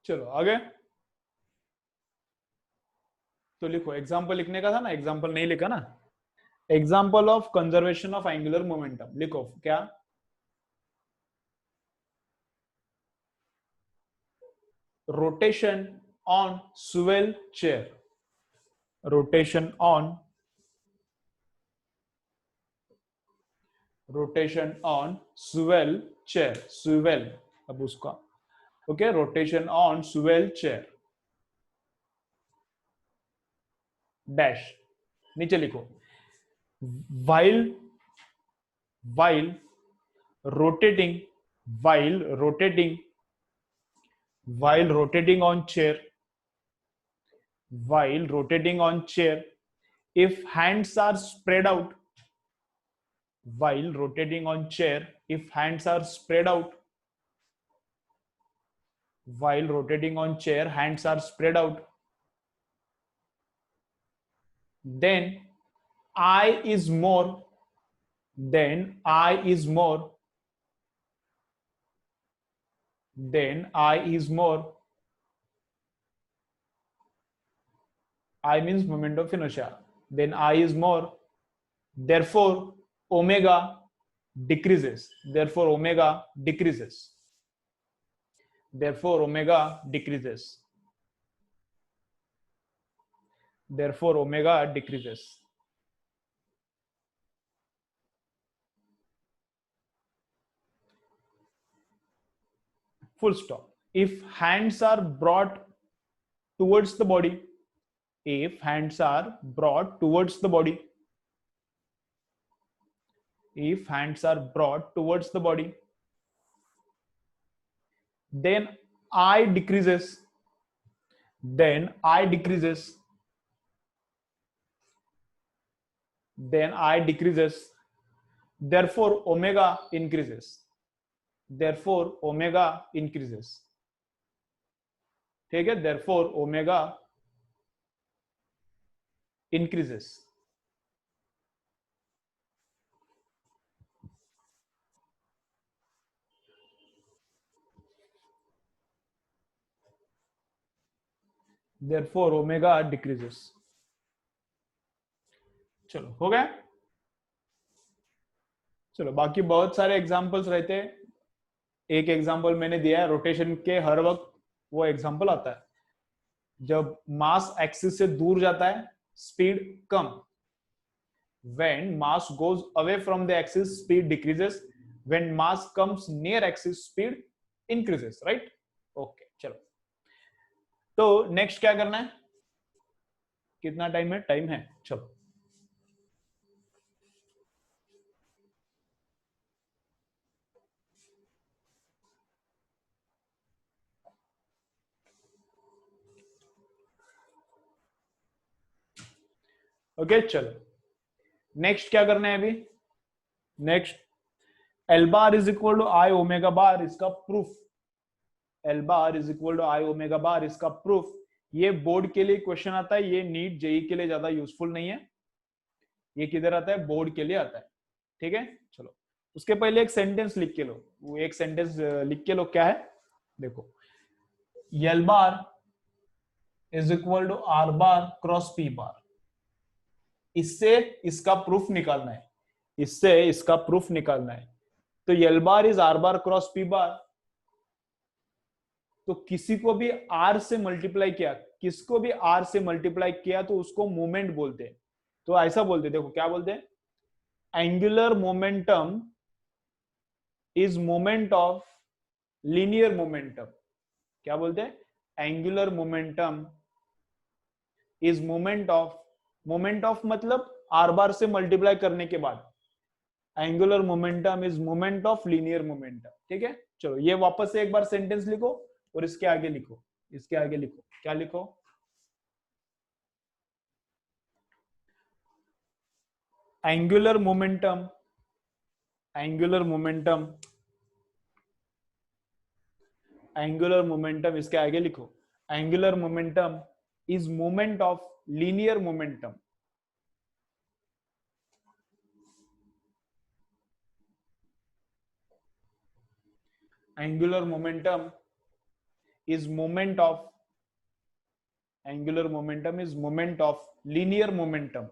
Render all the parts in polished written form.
चलो आगे। तो लिखो, एग्जाम्पल लिखने का था ना, एग्जाम्पल नहीं लिखा ना। Example of conservation of angular momentum लिखो क्या। Rotation on swell chair, rotation on, rotation on swell chair, swell, अब उसका okay, rotation on swell chair dash, नीचे लिखो, while while rotating, while rotating, while rotating on chair, while rotating on chair, if hands are spread out, while rotating on chair, if hands are spread out, while rotating on chair, hands are spread out, then I is more, then I is more, then I is more, I means moment of inertia, then I is more, therefore omega decreases, therefore omega decreases, therefore omega decreases, therefore omega decreases. Full stop. If hands are brought towards the body, if hands are brought towards the body, if hands are brought towards the body, then I decreases, then I decreases, then I decreases, therefore omega increases, therefore omega increases, ठीक है, therefore omega increases. Therefore omega decreases. चलो हो गया। चलो बाकी बहुत सारे examples रहते हैं, एक एग्जांपल मैंने दिया है, रोटेशन के हर वक्त वो एग्जांपल आता है जब मास एक्सिस से दूर जाता है speed come, when mass goes away from the axis speed decreases, when mass comes near axis speed increases, right? Okay चलो, तो नेक्स्ट क्या करना है, कितना टाइम है चलो। ओके चलो, नेक्स्ट क्या करना है अभी, next L bar is equal to I omega bar, इसका proof, L bar is equal to I omega bar, इसका प्रूफ। ये बोर्ड के लिए क्वेश्चन आता है, ये नीट जेई के लिए ज्यादा यूजफुल नहीं है, ये किधर आता है, बोर्ड के लिए आता है, ठीक है। चलो उसके पहले एक सेंटेंस लिख के लो, वो एक सेंटेंस लिख के लो, क्या है देखो, L bar is equal to R bar cross P bar, इससे इसका प्रूफ निकालना है, इससे इसका प्रूफ निकालना है। तो L bar is are bar cross P बार, तो किसी को भी आर से मल्टीप्लाई किया, किसको भी आर से मल्टीप्लाई किया तो उसको मोमेंट बोलते हैं। तो ऐसा बोलते, देखो क्या बोलते हैं, angular momentum is moment of linear momentum, क्या बोलते हैं, angular momentum is moment of मतलब आर बार से मल्टीप्लाई करने के बाद, angular momentum is moment of linear momentum, ठीक है। चलो ये वापस से एक बार सेंटेंस लिखो और इसके आगे लिखो, इसके आगे लिखो, क्या लिखो, angular momentum, angular momentum, angular momentum, इसके आगे लिखो, angular momentum is moment of linear momentum, angular momentum is moment of angular momentum is moment of linear momentum.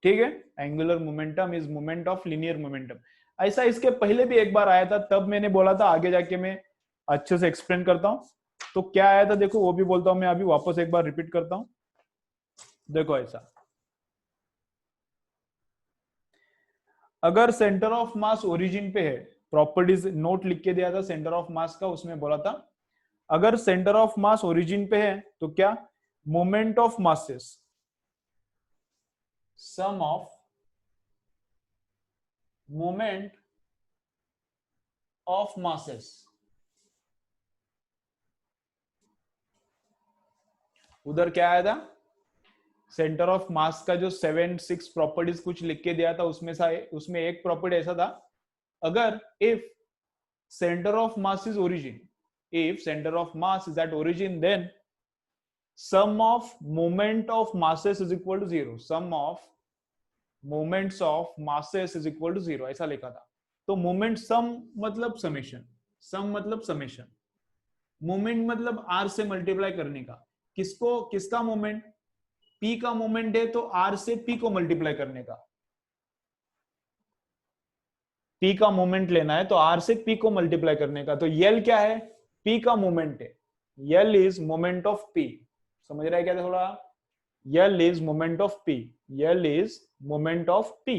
ठीक है, angular momentum is moment of linear momentum. ऐसा इसके पहले भी एक बार आया था, तब मैंने बोला था आगे जाके मैं अच्छे से एक्सप्लेन करता हूं. तो क्या आया था देखो, वो भी बोलता हूं मैं, अभी वापस एक बार रिपीट करता हूं. देखो ऐसा, अगर सेंटर ऑफ मास ओरिजिन पे है, प्रॉपर्टीज नोट लिख के दिया था सेंटर ऑफ मास का, उसमें बोला था अगर सेंटर ऑफ मास ओरिजिन पे है तो क्या, moment of masses, sum of moment of masses, उधर क्या आया था, सेंटर ऑफ मास का जो 7-6 प्रॉपर्टीज कुछ लिख के दिया था, उसमें एक प्रॉपर्टी ऐसा था, अगर if centre of mass is origin, if center of mass is at origin, then sum of moment of masses is equal to 0. sum of moments of masses is equal to 0, ऐसा लिखा था. तो moment सम मतलब summation, सम मतलब summation, moment मतलब are से multiply करने का. किसको, किसका मोमेंट, पी का मोमेंट है तो आर से पी को मल्टीप्लाई करने का. पी का मोमेंट लेना है तो आर से पी को मल्टीप्लाई करने का. तो यल क्या है, पी का मोमेंट है, L is moment of P. समझ रहा है क्या थोड़ा, L is moment of P, L is moment of P.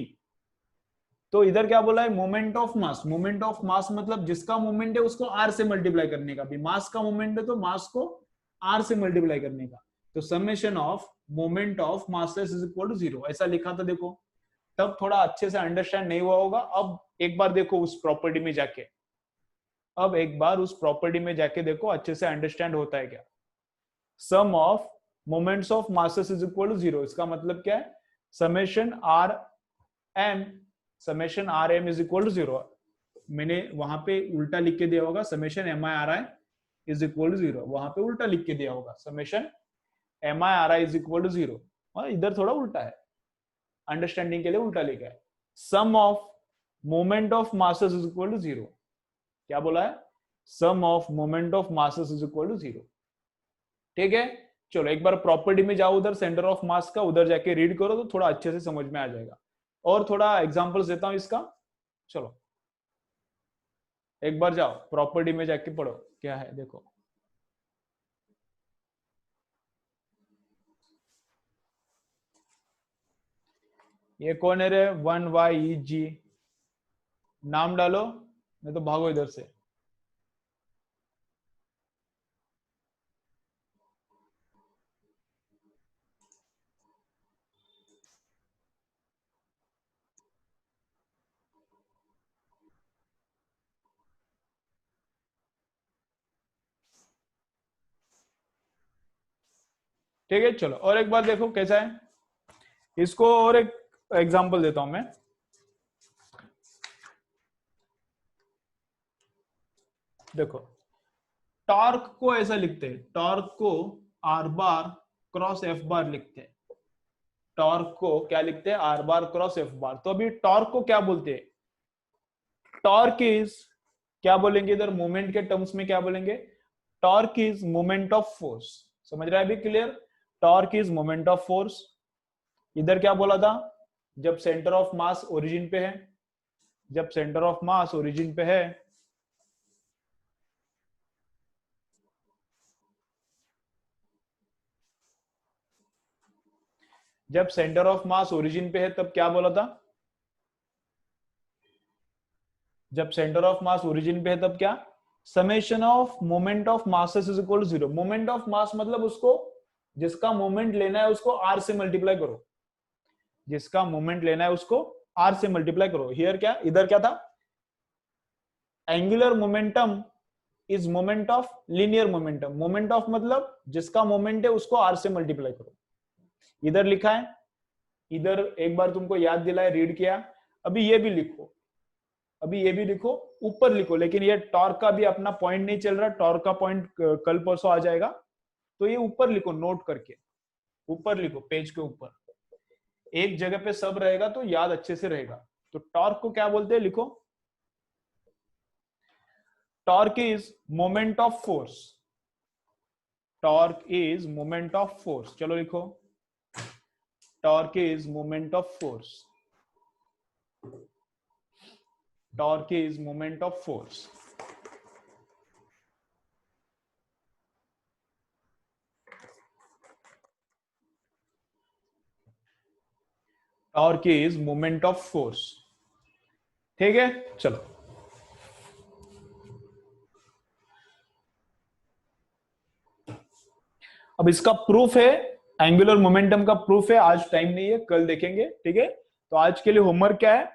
तो इधर क्या बोला है, moment of mass. Moment of mass मतलब जिसका मोमेंट है उसको आर से मल्टीप्लाई करने का. भी मास का मोमेंट है तो मास को आर से मल्टीप्लाई करने का. तो summation of moment of masses is equal to 0, ऐसा लिखा था देखो. तब थोड़ा अच्छे से अंडरस्टैंड नहीं हुआ होगा. अब एक बार देखो उस प्रॉपर्टी में जाके, अब एक बार उस प्रॉपर्टी में जाके देखो अच्छे से अंडरस्टैंड होता है क्या. Sum of moments of masses is equal to 0, इसका मतलब क्या है, summation R M is equal to 0. मैंने वहां पे उल्टा लिख के दिया होगा, summation M I R I is equal to 0, वहां पे उल्टा लिख के दिया होगा, summation M I R I is equal to 0. इधर थोड़ा उल्टा है, अंडरस्टैंडिंग के लिए उल्टा लिखा है. Sum of moment of masses is equal to 0, क्या बोला है, sum of moment of masses is equal to 0. ठीक है, चलो एक बार प्रॉपर्टी में जाओ, उधर सेंटर ऑफ मास का, उधर जाके रीड करो तो थोड़ा अच्छे से समझ में आ जाएगा. और थोड़ा एग्जांपल्स देता हूं इसका. चलो एक बार जाओ प्रॉपर्टी में जाके पढ़ो क्या है, देखो. ये कौन है रे, 1YEG, नाम डालो नहीं तो भागो इधर से. ठीक है, चलो और एक बार देखो कैसा है इसको, और एक एग्जांपल देता हूं मैं. देखो टॉर्क को ऐसा लिखते हैं, टॉर्क को are bar cross F bar लिखते हैं. टॉर्क को क्या लिखते हैं, are bar cross F bar. तो अभी टॉर्क को क्या बोलते हैं, टॉर्क इज, क्या बोलेंगे इधर मोमेंट के टर्म्स में क्या बोलेंगे, torque is moment of force. समझ रहा है अभी clear, torque is moment of force. इधर क्या बोला था, जब सेंटर ऑफ मास ओरिजिन पे है, जब सेंटर ऑफ मास ओरिजिन पे है, जब सेंटर ऑफ मास ओरिजिन पे है तब क्या बोला था, जब सेंटर ऑफ मास ओरिजिन पे है तब क्या, summation of moment of masses is equal to 0. Moment of mass मतलब उसको, जिसका मोमेंट लेना है उसको आर से मल्टीप्लाई करो, जिसका मोमेंट लेना है उसको आर से मल्टीप्लाई करो. हियर क्या, इधर क्या था, angular momentum is moment of linear momentum. Moment of मतलब जिसका मोमेंट है उसको आर से मल्टीप्लाई करो. इधर लिखा है, इधर एक बार तुमको याद दिलाए, रीड किया. अभी ये भी लिखो, अभी ये भी लिखो, ऊपर लिखो, लेकिन ये टॉर्क का भी अपना पॉइंट नहीं चल रहा, टॉर्क का पॉइंट कल परसों आ जाएगा. तो ये ऊपर लिखो, नोट करके ऊपर लिखो, पेज के ऊपर एक जगह पे सब रहेगा तो याद अच्छे से रहेगा. तो टॉर्क को क्या बोलते हैं, लिखो, torque is moment of force. Torque is moment of force, चलो लिखो, torque is moment of force, torque is moment of force. Torque is moment of force, ठीक है। चलो अब इसका प्रूफ है, एंगुलर मोमेंटम का प्रूफ है, आज टाइम नहीं है, कल देखेंगे, ठीक है। तो आज के लिए होमवर्क क्या है,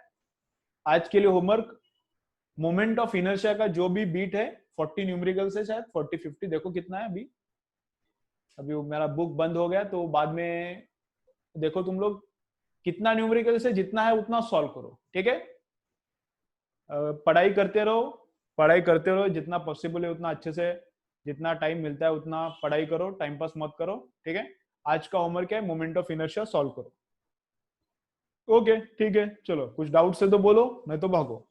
आज के लिए होमवर्क मोमेंट ऑफ इनर्शिया का जो भी बीट है 40 न्यूमेरिकल से, शायद 40 50, देखो कितना है अभी, अभी वो मेरा बुक बंद हो गया तो बाद में देखो तुम लोग कितना न्यूमेरिकल से, जितना है उतना सॉल्व करो, ठीक है। पढ़ाई करते रहो, पढ़ाई करते रहो, जितना पॉसिबल है उतना अच्छे से, जितना टाइम मिलता है उतना पढ़ाई करो, टाइम पास मत करो, ठीक है। आज का होमवर्क है मोमेंट ऑफ इनर्शिया सॉल्व करो। ओके ठीक है, चलो कुछ डाउट है तो बोलो, नहीं तो भागो।